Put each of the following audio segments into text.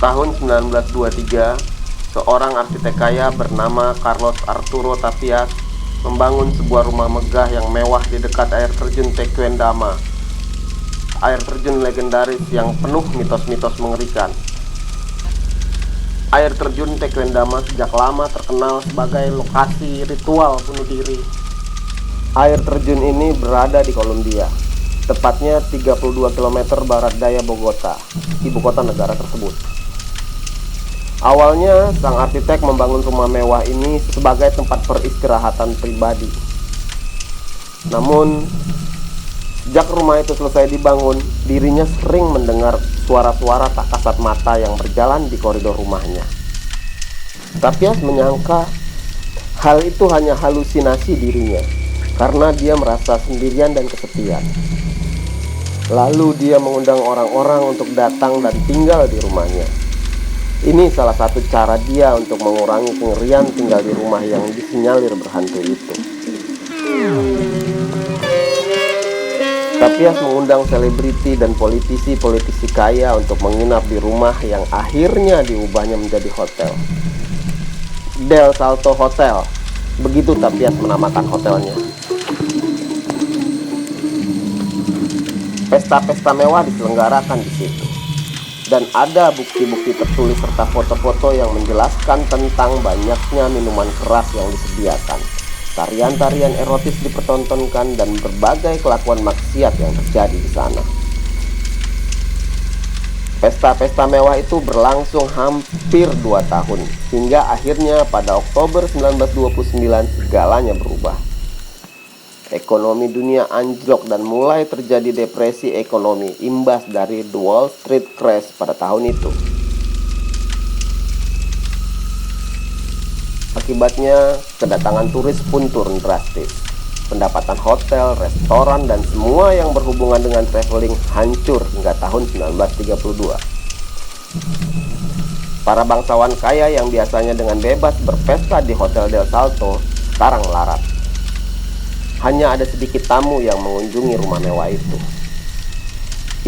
Tahun 1923, seorang arsitek kaya bernama Carlos Arturo Tapias membangun sebuah rumah megah yang mewah di dekat air terjun Tequendama. Air terjun legendaris yang penuh mitos-mitos mengerikan. Air terjun Tequendama sejak lama terkenal sebagai lokasi ritual bunuh diri. Air terjun ini berada di Kolombia, tepatnya 32 km barat daya Bogota, ibu kota negara tersebut. Awalnya, sang arsitek membangun rumah mewah ini sebagai tempat peristirahatan pribadi. Namun, sejak rumah itu selesai dibangun, dirinya sering mendengar suara-suara tak kasat mata yang berjalan di koridor rumahnya. Tapias menyangka hal itu hanya halusinasi dirinya, karena dia merasa sendirian dan kesepian. Lalu dia mengundang orang-orang untuk datang dan tinggal di rumahnya. Ini salah satu cara dia untuk mengurangi kengerian tinggal di rumah yang disinyalir berhantu itu. Tapias mengundang selebriti dan politisi-politisi kaya untuk menginap di rumah yang akhirnya diubahnya menjadi hotel. Del Salto Hotel, begitu Tapias menamakan hotelnya. Pesta-pesta mewah diselenggarakan di situ. Dan ada bukti-bukti tertulis serta foto-foto yang menjelaskan tentang banyaknya minuman keras yang disediakan. Tarian-tarian erotis dipertontonkan dan berbagai kelakuan maksiat yang terjadi di sana. Pesta-pesta mewah itu berlangsung hampir 2 tahun, hingga akhirnya pada Oktober 1929 segalanya berubah. Ekonomi dunia anjlok dan mulai terjadi depresi ekonomi imbas dari The Wall Street Crash pada tahun itu. Akibatnya, kedatangan turis pun turun drastis. Pendapatan hotel, restoran, dan semua yang berhubungan dengan traveling hancur hingga tahun 1932. Para bangsawan kaya yang biasanya dengan bebas berpesta di Hotel Del Salto sekarang melarat. Hanya ada sedikit tamu yang mengunjungi rumah mewah itu.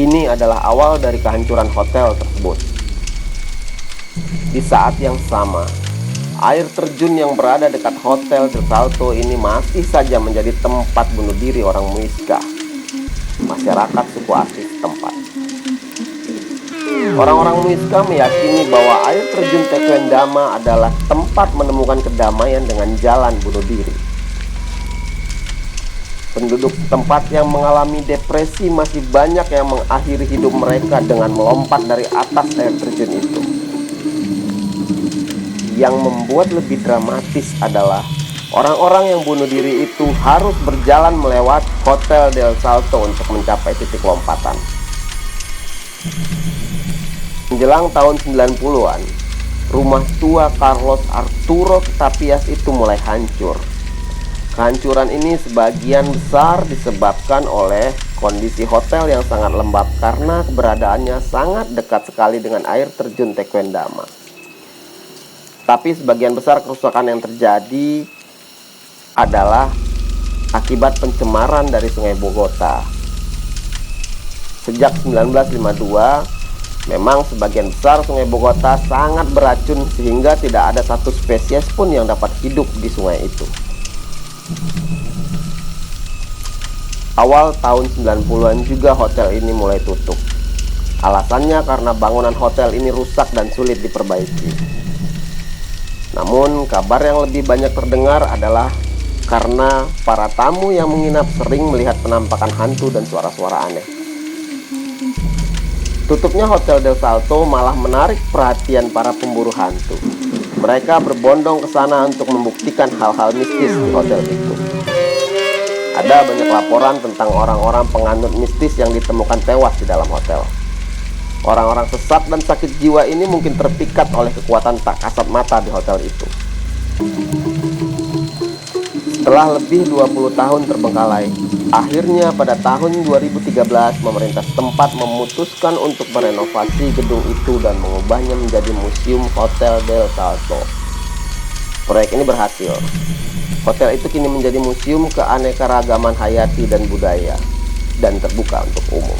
Ini adalah awal dari kehancuran hotel tersebut. Di saat yang sama, air terjun yang berada dekat Hotel Del Salto ini masih saja menjadi tempat bunuh diri orang Muisca, masyarakat suku asli setempat. Orang-orang Muisca meyakini bahwa air terjun Tequendama adalah tempat menemukan kedamaian dengan jalan bunuh diri. Penduduk setempat yang mengalami depresi masih banyak yang mengakhiri hidup mereka dengan melompat dari atas air terjun itu. Yang membuat lebih dramatis adalah orang-orang yang bunuh diri itu harus berjalan melewati Hotel Del Salto untuk mencapai titik lompatan. Menjelang tahun 90-an, rumah tua Carlos Arturo Tapias itu mulai hancur. Kehancuran ini sebagian besar disebabkan oleh kondisi hotel yang sangat lembab karena keberadaannya sangat dekat sekali dengan air terjun Tequendama. Tapi sebagian besar kerusakan yang terjadi adalah akibat pencemaran dari Sungai Bogota. Sejak 1952, memang sebagian besar Sungai Bogota sangat beracun sehingga tidak ada satu spesies pun yang dapat hidup di sungai itu. Awal tahun 90-an juga hotel ini mulai tutup. Alasannya karena bangunan hotel ini rusak dan sulit diperbaiki. Namun kabar yang lebih banyak terdengar adalah karena para tamu yang menginap sering melihat penampakan hantu dan suara-suara aneh. Tutupnya Hotel Del Salto malah menarik perhatian para pemburu hantu. Mereka berbondong ke sana untuk membuktikan hal-hal mistis di hotel itu. Ada banyak laporan tentang orang-orang penganut mistis yang ditemukan tewas di dalam hotel. Orang-orang sesat dan sakit jiwa ini mungkin terpikat oleh kekuatan tak kasat mata di hotel itu. Setelah lebih 20 tahun terbengkalai, akhirnya pada tahun 2013 pemerintah setempat memutuskan untuk merenovasi gedung itu dan mengubahnya menjadi Museum Hotel Del Salto. Proyek ini berhasil. Hotel itu kini menjadi museum keanekaragaman hayati dan budaya dan terbuka untuk umum.